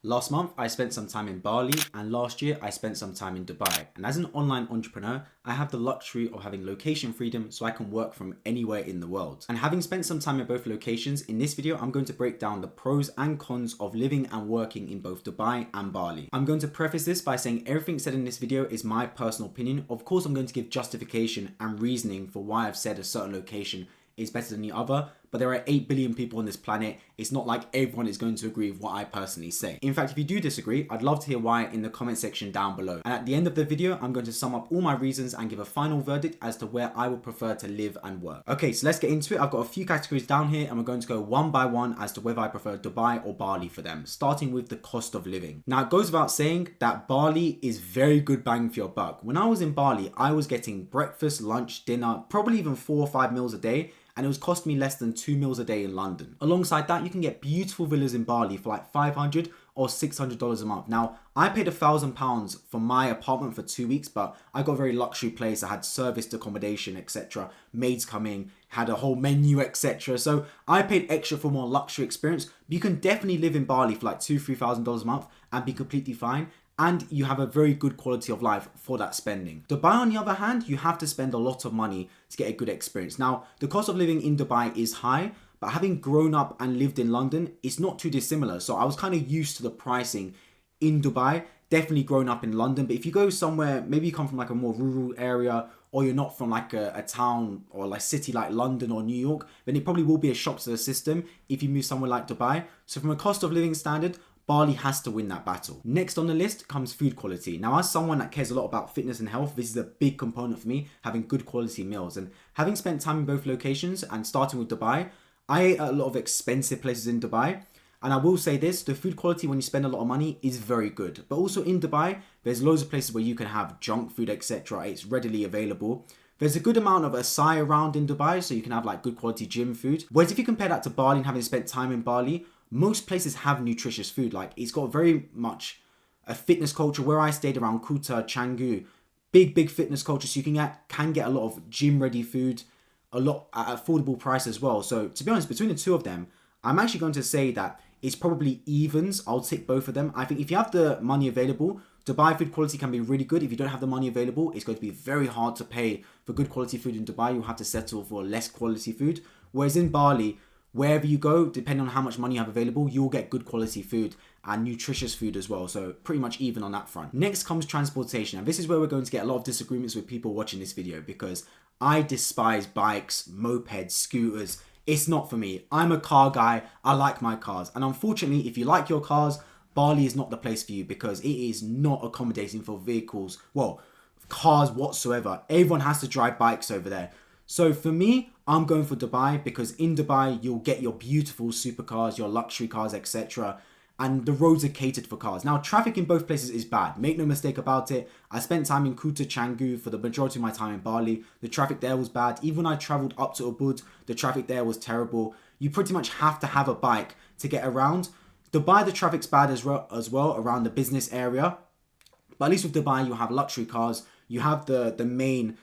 Last month, I spent some time in Bali, and last year, I spent some time in Dubai. And as an online entrepreneur, I have the luxury of having location freedom so I can work from anywhere in the world. And having spent some time in both locations, in this video, I'm going to break down the pros and cons of living and working in both Dubai and Bali. I'm going to preface this by saying everything said in this video is my personal opinion. Of course, I'm going to give justification and reasoning for why I've said a certain location is better than the other, but there are 8 billion people on this planet. It's not like everyone is going to agree with what I personally say. In fact, if you do disagree, I'd love to hear why in the comment section down below. And at the end of the video, I'm going to sum up all my reasons and give a final verdict as to where I would prefer to live and work. Okay, so let's get into it. I've got a few categories down here and we're going to go one by one as to whether I prefer Dubai or Bali for them, starting with the cost of living. Now, it goes without saying that Bali is very good bang for your buck. When I was in Bali, I was getting breakfast, lunch, dinner, probably even 4 or 5 meals a day, and it was costing me less than 2 meals a day in London. Alongside that, you can get beautiful villas in Bali for like $500 or $600 a month. Now, I paid £1,000 for my apartment for 2 weeks, but I got a very luxury place. I had serviced accommodation, etc. Maids coming, had a whole menu, etc. So I paid extra for more luxury experience. But you can definitely live in Bali for like $2,000-3,000 a month and be completely fine. And you have a very good quality of life for that spending. Dubai, on the other hand, you have to spend a lot of money to get a good experience. Now, the cost of living in Dubai is high, but having grown up and lived in London, it's not too dissimilar. So I was kind of used to the pricing in Dubai, definitely grown up in London. But if you go somewhere, maybe you come from like a more rural area, or you're not from like a town or like city like London or New York, then it probably will be a shock to the system if you move somewhere like Dubai. So from a cost of living standard, Bali has to win that battle. Next on the list comes food quality. Now, as someone that cares a lot about fitness and health, this is a big component for me, having good quality meals. And having spent time in both locations and starting with Dubai, I ate at a lot of expensive places in Dubai. And I will say this, the food quality when you spend a lot of money is very good. But also in Dubai, there's loads of places where you can have junk food, etc. It's readily available. There's a good amount of acai around in Dubai, so you can have like good quality gym food. Whereas if you compare that to Bali and having spent time in Bali, most places have nutritious food. Like, it's got very much a fitness culture. Where I stayed around Kuta, Canggu, big fitness culture. So you can get a lot of gym ready food, a lot at affordable price as well. So to be honest, between the two of them, I'm actually going to say that it's probably evens. I'll tick both of them. I think if you have the money available, Dubai food quality can be really good. If you don't have the money available, it's going to be very hard to pay for good quality food in Dubai. You'll have to settle for less quality food. Whereas in Bali, wherever you go, depending on how much money you have available, you'll get good quality food and nutritious food as well. So pretty much even on that front. Next comes transportation. And this is where we're going to get a lot of disagreements with people watching this video, because I despise bikes, mopeds, scooters. It's not for me. I'm a car guy. I like my cars. And unfortunately, if you like your cars, Bali is not the place for you, because it is not accommodating for vehicles, well, cars whatsoever. Everyone has to drive bikes over there. So for me, I'm going for Dubai, because in Dubai, you'll get your beautiful supercars, your luxury cars, etc. And the roads are catered for cars. Now, traffic in both places is bad. Make no mistake about it. I spent time in Kuta, Canggu for the majority of my time in Bali. The traffic there was bad. Even when I traveled up to Ubud, the traffic there was terrible. You pretty much have to have a bike to get around. Dubai, the traffic's bad as well around the business area. But at least with Dubai, you have luxury cars. You have the main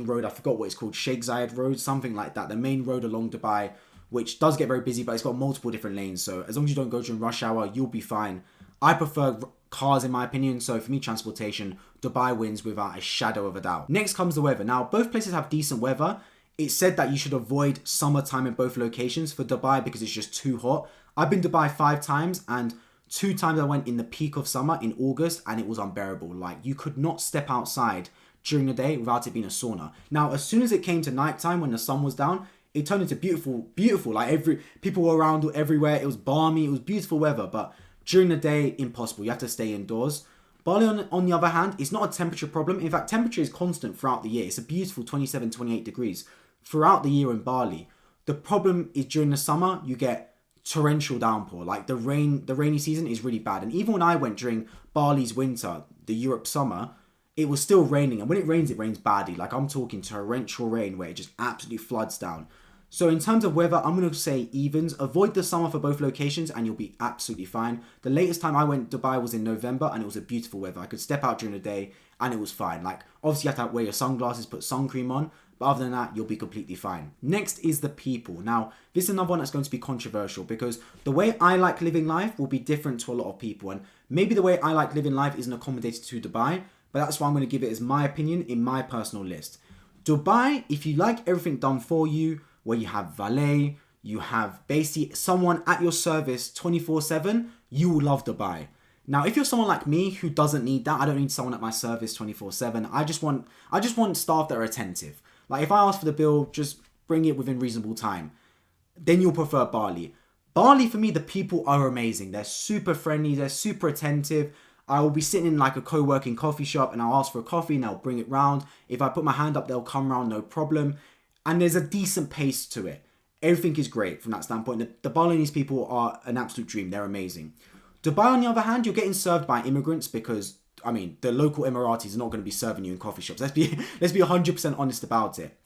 road. I forgot what it's called, Sheikh Zayed Road, something like that. The main road along Dubai, which does get very busy, but it's got multiple different lanes. So as long as you don't go during rush hour, you'll be fine. I prefer cars in my opinion. So for me, transportation, Dubai wins without a shadow of a doubt. Next comes the weather. Now, both places have decent weather. It's said that you should avoid summertime in both locations for Dubai because it's just too hot. I've been to Dubai 5 times, and 2 times I went in the peak of summer in August, and it was unbearable. Like, you could not step outside during the day without it being a sauna. Now, as soon as it came to nighttime when the sun was down, it turned into beautiful. Like, people were around everywhere. It was balmy. It was beautiful weather. But during the day, impossible. You have to stay indoors. Bali, on the other hand, it's not a temperature problem. In fact, temperature is constant throughout the year. It's a beautiful 27, 28 degrees throughout the year in Bali. The problem is during the summer, you get torrential downpour. Like, the rainy season is really bad. And even when I went during Bali's winter, the Europe summer, it was still raining. And when it rains badly. Like, I'm talking torrential rain where it just absolutely floods down. So in terms of weather, I'm going to say evens. Avoid the summer for both locations and you'll be absolutely fine. The latest time I went to Dubai was in November and it was a beautiful weather. I could step out during the day and it was fine. Like, obviously you have to wear your sunglasses, put sun cream on. But other than that, you'll be completely fine. Next is the people. Now, this is another one that's going to be controversial because the way I like living life will be different to a lot of people. And maybe the way I like living life isn't accommodated to Dubai, but that's why I'm going to give it as my opinion in my personal list. Dubai, if you like everything done for you, where you have valet, you have basically someone at your service 24/7, you will love Dubai. Now, if you're someone like me who doesn't need that, I don't need someone at my service 24/7. I just want staff that are attentive. Like if I ask for the bill, just bring it within reasonable time. Then you'll prefer Bali. Bali, for me, the people are amazing. They're super friendly. They're super attentive. I will be sitting in like a co-working coffee shop and I'll ask for a coffee and they'll bring it round. If I put my hand up, they'll come round, no problem. And there's a decent pace to it. Everything is great from that standpoint. The Balinese people are an absolute dream. They're amazing. Dubai, on the other hand, you're getting served by immigrants because, I mean, the local Emiratis are not going to be serving you in coffee shops. Let's be 100% honest about it.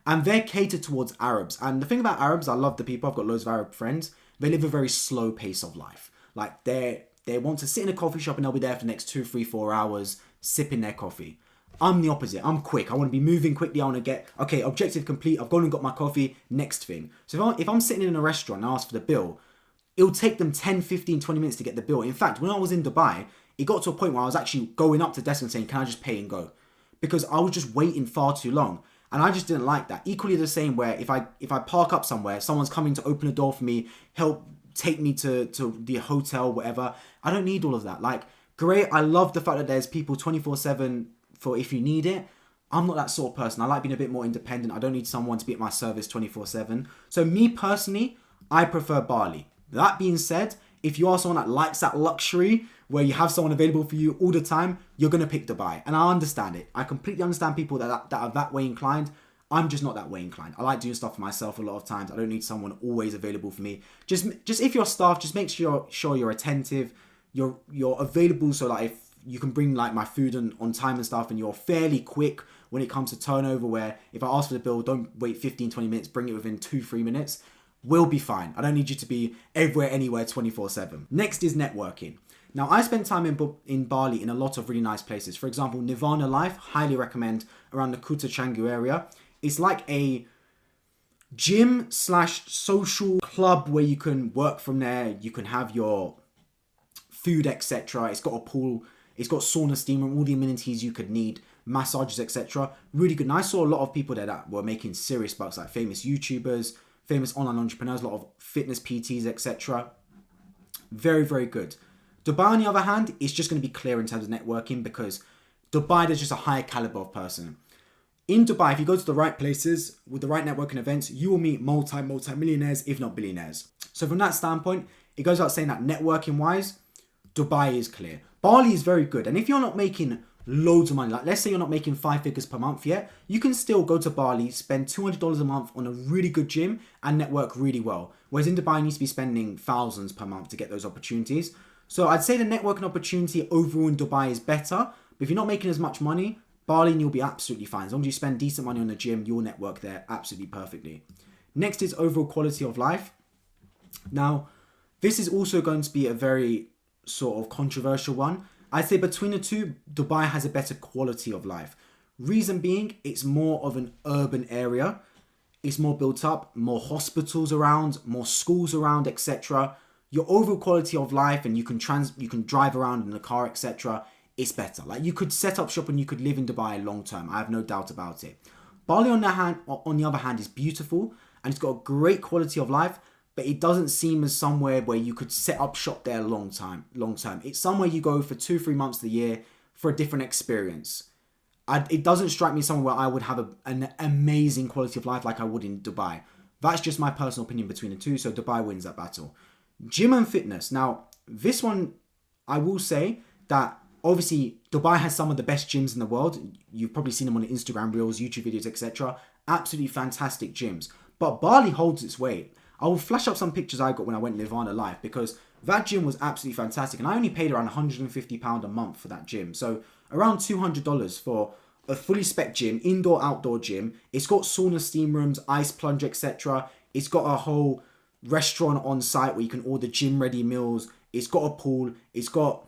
And they're catered towards Arabs. And the thing about Arabs, I love the people. I've got loads of Arab friends. They live a very slow pace of life. Like they want to sit in a coffee shop and they'll be there for the next 2, 3, 4 hours sipping their coffee. I'm the opposite. I'm quick. I want to be moving quickly. I want to get, okay, objective complete. I've gone and got my coffee. Next thing. So if I'm sitting in a restaurant and I ask for the bill, it'll take them 10, 15, 20 minutes to get the bill. In fact, when I was in Dubai, it got to a point where I was actually going up to the desk and saying, can I just pay and go? Because I was just waiting far too long. And I just didn't like that. Equally the same where if I park up somewhere, someone's coming to open a door for me, help take me to the hotel, whatever. I don't need all of that. Like, great. I love the fact that there's people 24/7 for if you need it. I'm not that sort of person. I like being a bit more independent. I don't need someone to be at my service 24/7. So me personally, I prefer Bali. That being said, if you are someone that likes that luxury where you have someone available for you all the time, you're going to pick Dubai. And I understand it. I completely understand people that are that way inclined. I'm just not that way inclined. I like doing stuff for myself a lot of times. I don't need someone always available for me. Just if you're staff, just make sure you're attentive. You're available so that if you can bring like my food on time and stuff, and you're fairly quick when it comes to turnover, where if I ask for the bill, don't wait 15, 20 minutes, bring it within 2, 3 minutes. We'll be fine. I don't need you to be everywhere, anywhere, 24/7. Next is networking. Now, I spent time in Bali in a lot of really nice places. For example, Nirvana Life, highly recommend, around the Kuta Canggu area. It's like a gym / social club where you can work from there. You can have your food, etc. It's got a pool. It's got sauna, steam room, all the amenities you could need, massages, etc. Really good. And I saw a lot of people there that were making serious bucks, like famous YouTubers, famous online entrepreneurs, a lot of fitness PTs, etc. Very, very good. Dubai, on the other hand, is just going to be clear in terms of networking because Dubai, there's just a higher caliber of person. In Dubai, if you go to the right places with the right networking events, you will meet multi-millionaires, if not billionaires. So from that standpoint, it goes without saying that networking wise, Dubai is clear. Bali is very good. And if you're not making loads of money, like let's say you're not making 5 figures per month yet, you can still go to Bali, spend $200 a month on a really good gym and network really well. Whereas in Dubai, you need to be spending thousands per month to get those opportunities. So I'd say the networking opportunity overall in Dubai is better. But if you're not making as much money, Bali, you'll be absolutely fine. As long as you spend decent money on the gym, you'll network there absolutely perfectly. Next is overall quality of life. Now, this is also going to be a very sort of controversial one. I'd say between the two, Dubai has a better quality of life. Reason being, it's more of an urban area. It's more built up, more hospitals around, more schools around, etc. Your overall quality of life, and you can drive around in a car, etc. It's better. Like you could set up shop and you could live in Dubai long term. I have no doubt about it. Bali, on the other hand, is beautiful and it's got a great quality of life, but it doesn't seem as somewhere where you could set up shop there long term. It's somewhere you go for 2, 3 months of the year for a different experience. It doesn't strike me somewhere where I would have an amazing quality of life like I would in Dubai. That's just my personal opinion between the two, so Dubai wins that battle. Gym and fitness. Now, this one, I will say that obviously Dubai has some of the best gyms in the world. You've probably seen them on the Instagram reels, YouTube videos, etc. Absolutely fantastic gyms. But Bali holds its weight. I will flash up some pictures I got when I went Nirvana Live because that gym was absolutely fantastic. And I only paid around £150 a month for that gym. So around $200 for a fully spec gym, indoor-outdoor gym. It's got sauna, steam rooms, ice plunge, etc. It's got a whole restaurant on site where you can order gym-ready meals. It's got a pool. It's got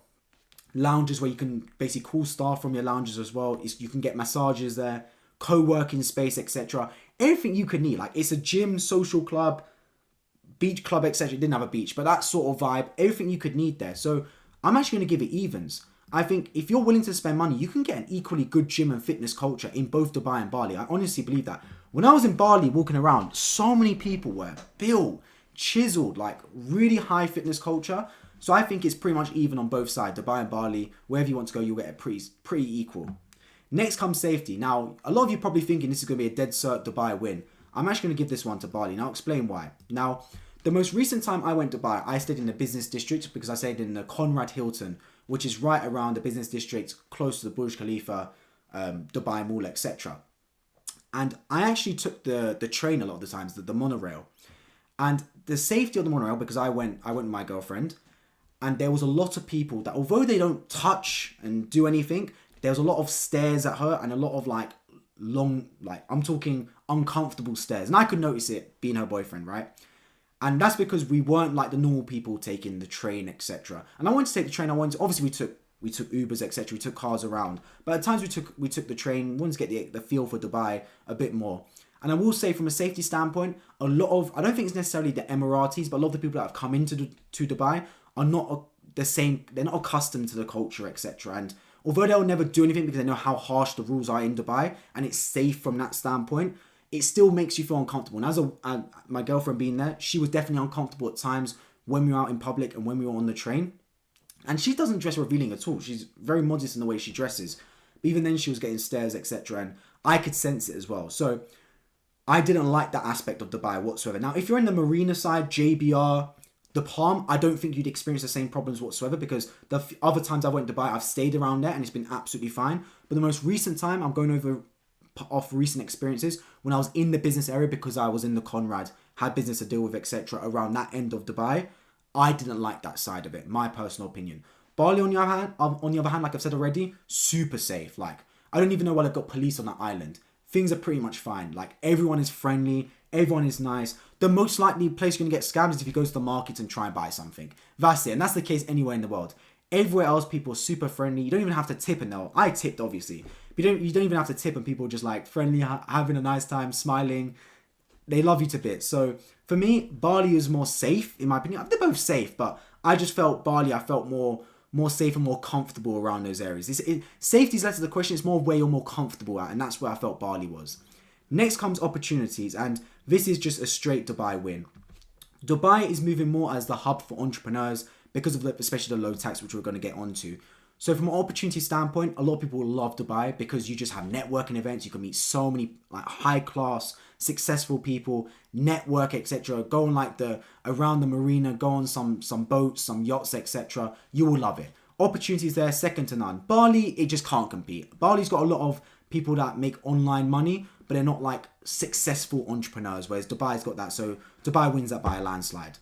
lounges where you can basically call staff from your lounges as well. You can get massages there. co-working space, etc. Everything you could need. Like, it's a gym, social club, beach club, etc. It didn't have a beach, but that sort of vibe, everything you could need there. So I'm actually going to give it evens. I think if you're willing to spend money, you can get an equally good gym and fitness culture in both Dubai and Bali. I honestly believe that. When I was in Bali walking around, so many people were built, chiseled, like really high fitness culture. So I think it's pretty much even on both sides. Dubai and Bali, wherever you want to go, you'll get it pretty equal. Next comes safety. Now, a lot of you probably thinking this is going to be a dead cert Dubai win. I'm actually going to give this one to Bali. Now, I'll explain why. Now, the most recent time I went to Dubai, I stayed in the business district because I stayed in the Conrad Hilton, which is right around the business district, close to the Burj Khalifa, Dubai Mall, etc. And I actually took the train a lot of the times, the monorail. And the safety of the monorail, because I went with my girlfriend, and there was a lot of people that, although they don't touch and do anything, there was a lot of stares at her and a lot of like long, like I'm talking uncomfortable stares. And I could notice it being her boyfriend, right? And that's because we weren't like the normal people taking the train, etc. And I wanted to take the train. Obviously we took Ubers, etc. We took cars around, but at times we took the train. Wanted to get the feel for Dubai a bit more. And I will say, from a safety standpoint, I don't think it's necessarily the Emiratis, but a lot of the people that have come into to Dubai are not the same. They're not accustomed to the culture, etc. And although they'll never do anything because they know how harsh the rules are in Dubai and it's safe from that standpoint, it still makes you feel uncomfortable. And my girlfriend being there, she was definitely uncomfortable at times when we were out in public and when we were on the train. And she doesn't dress revealing at all. She's very modest in the way she dresses. But even then, she was getting stares, etc. And I could sense it as well. So I didn't like that aspect of Dubai whatsoever. Now, if you're in the marina side, JBR, the Palm, I don't think you'd experience the same problems whatsoever, because the other times I went to Dubai, I've stayed around there and it's been absolutely fine. But the most recent time, I'm going over off recent experiences, when I was in the business area because I was in the Conrad, had business to deal with, etc. around that end of Dubai, I didn't like that side of it, my personal opinion. Bali, on the other hand, like I've said already, super safe. Like, I don't even know why they've got police on that island. Things are pretty much fine. Like, everyone is friendly, everyone is nice. The most likely place you're going to get scammed is if you go to the market and try and buy something. That's it. And that's the case anywhere in the world. Everywhere else, people are super friendly. You don't even have to tip, and I tipped, obviously. But you don't even have to tip, and people are just like friendly, having a nice time, smiling. They love you to bits. So for me, Bali is more safe, in my opinion. They're both safe, but I just felt Bali, I felt more safe and more comfortable around those areas. Safety is less of the question. It's more where you're more comfortable at, and that's where I felt Bali was. Next comes opportunities, and this is just a straight Dubai win. Dubai is moving more as the hub for entrepreneurs because of especially the low tax, which we're going to get onto. So from an opportunity standpoint, a lot of people love Dubai because you just have networking events. You can meet so many like high class, successful people, network, etc. Go on like around the marina, go on some boats, some yachts, etc. You will love it. Opportunities there, second to none. Bali, it just can't compete. Bali's got a lot of people that make online money, but they're not like successful entrepreneurs, whereas Dubai's got that. So Dubai wins that by a landslide.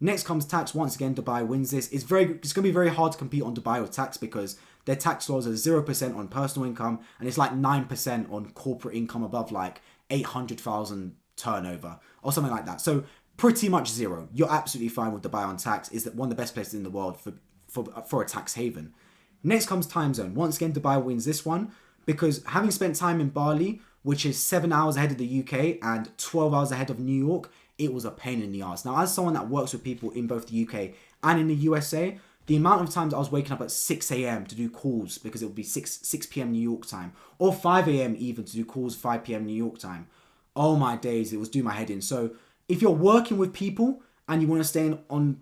Next comes tax. Once again, Dubai wins this. It's going to be very hard to compete on Dubai with tax because their tax laws are 0% on personal income and it's like 9% on corporate income above like 800,000 turnover or something like that. So pretty much zero. You're absolutely fine with Dubai on tax. Is that one of the best places in the world for a tax haven. Next comes time zone. Once again, Dubai wins this one because having spent time in Bali, which is 7 hours ahead of the UK and 12 hours ahead of New York, it was a pain in the ass. Now, as someone that works with people in both the UK and in the USA, the amount of times I was waking up at 6 a.m. to do calls because it would be 6 p.m. New York time, or 5 a.m. even to do calls 5 p.m. New York time. Oh my days, it was doing my head in. So if you're working with people and you want to stay on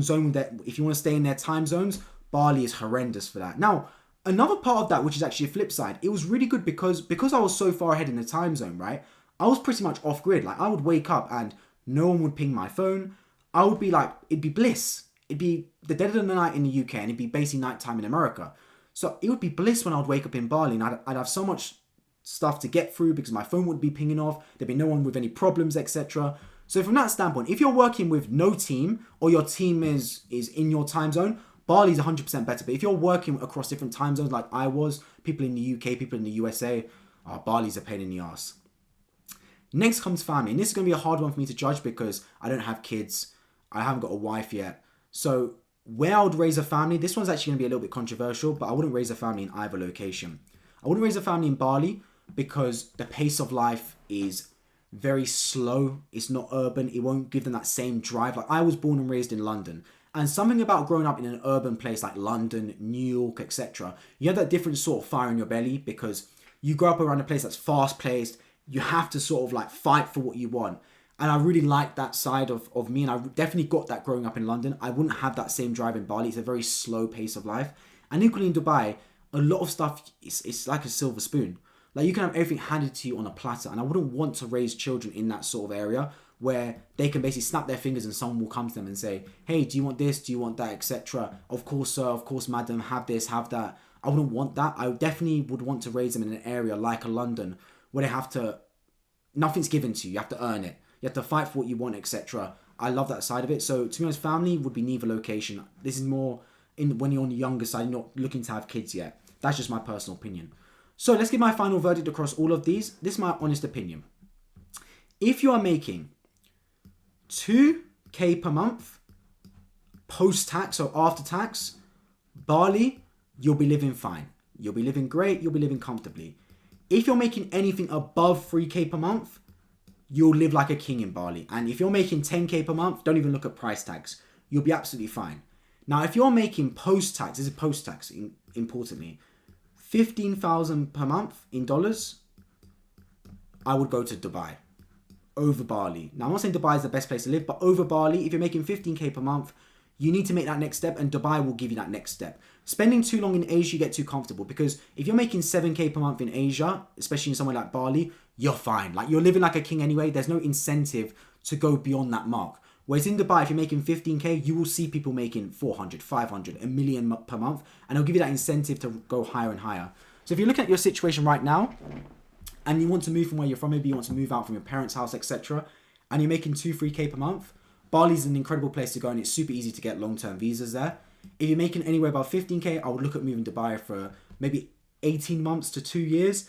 zone with that, if you want to stay in their time zones, Bali is horrendous for that. Now, another part of that, which is actually a flip side, it was really good because I was so far ahead in the time zone, right? I was pretty much off grid. Like, I would wake up and no one would ping my phone. I would be like, it'd be bliss. It'd be the dead of the night in the UK and it'd be basically nighttime in America. So it would be bliss when I would wake up in Bali and I'd have so much stuff to get through because my phone would be pinging off. There'd be no one with any problems, etc. So from that standpoint, if you're working with no team or your team is in your time zone, Bali's 100% better. But if you're working across different time zones like I was, people in the UK, people in the USA, Bali's a pain in the ass. Next comes family. And this is going to be a hard one for me to judge because I don't have kids. I haven't got a wife yet. So where I would raise a family, this one's actually going to be a little bit controversial, but I wouldn't raise a family in either location. I wouldn't raise a family in Bali because the pace of life is very slow. It's not urban. It won't give them that same drive. Like, I was born and raised in London, and something about growing up in an urban place like London, New York, etc., you have that different sort of fire in your belly because you grow up around a place that's fast paced. You have to sort of like fight for what you want. And I really like that side of me, and I definitely got that growing up in London. I wouldn't have that same drive in Bali. It's a very slow pace of life. And equally in Dubai, a lot of stuff, it's like a silver spoon. Like, you can have everything handed to you on a platter. And I wouldn't want to raise children in that sort of area where they can basically snap their fingers and someone will come to them and say, hey, do you want this? Do you want that? Etc. Of course, sir. Of course, madam. Have this, have that. I wouldn't want that. I definitely would want to raise them in an area like a London where they have to, nothing's given to you. You have to earn it. You have to fight for what you want, etc. I love that side of it. So to be honest, family would be neither location. This is more when you're on the younger side, you're not looking to have kids yet. That's just my personal opinion. So let's give my final verdict across all of these. This is my honest opinion. If you are making 2K per month post-tax, so after tax, Bali, you'll be living fine. You'll be living great. You'll be living comfortably. If you're making anything above 3K per month, you'll live like a king in Bali. And if you're making 10K per month, don't even look at price tags. You'll be absolutely fine. Now, if you're making post-tax, this is post-tax, importantly, 15,000 per month in dollars, I would go to Dubai over Bali. Now, I'm not saying Dubai is the best place to live, but over Bali, if you're making 15K per month, you need to make that next step, and Dubai will give you that next step. Spending too long in Asia, you get too comfortable, because if you're making 7K per month in Asia, especially in somewhere like Bali, you're fine. Like, you're living like a king anyway. There's no incentive to go beyond that mark. Whereas in Dubai, if you're making 15K, you will see people making 400, 500, a million per month, and it'll give you that incentive to go higher and higher. So if you're looking at your situation right now, and you want to move from where you're from, maybe you want to move out from your parents' house, etc., and you're making 2-3K per month, Bali's an incredible place to go, and it's super easy to get long-term visas there. If you're making anywhere above 15K, I would look at moving to Dubai for maybe 18 months to 2 years.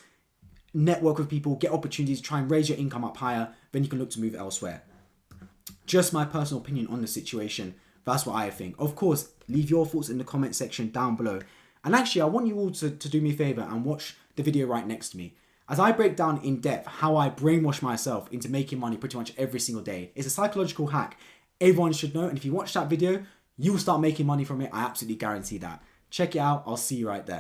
Network with people, get opportunities, try and raise your income up higher, then you can look to move elsewhere. Just my personal opinion on the situation. That's what I think. Of course, leave your thoughts in the comment section down below. And actually, I want you all to do me a favor and watch the video right next to me, as I break down in depth how I brainwash myself into making money pretty much every single day. It's a psychological hack everyone should know. And if you watch that video, you will start making money from it. I absolutely guarantee that. Check it out. I'll see you right there.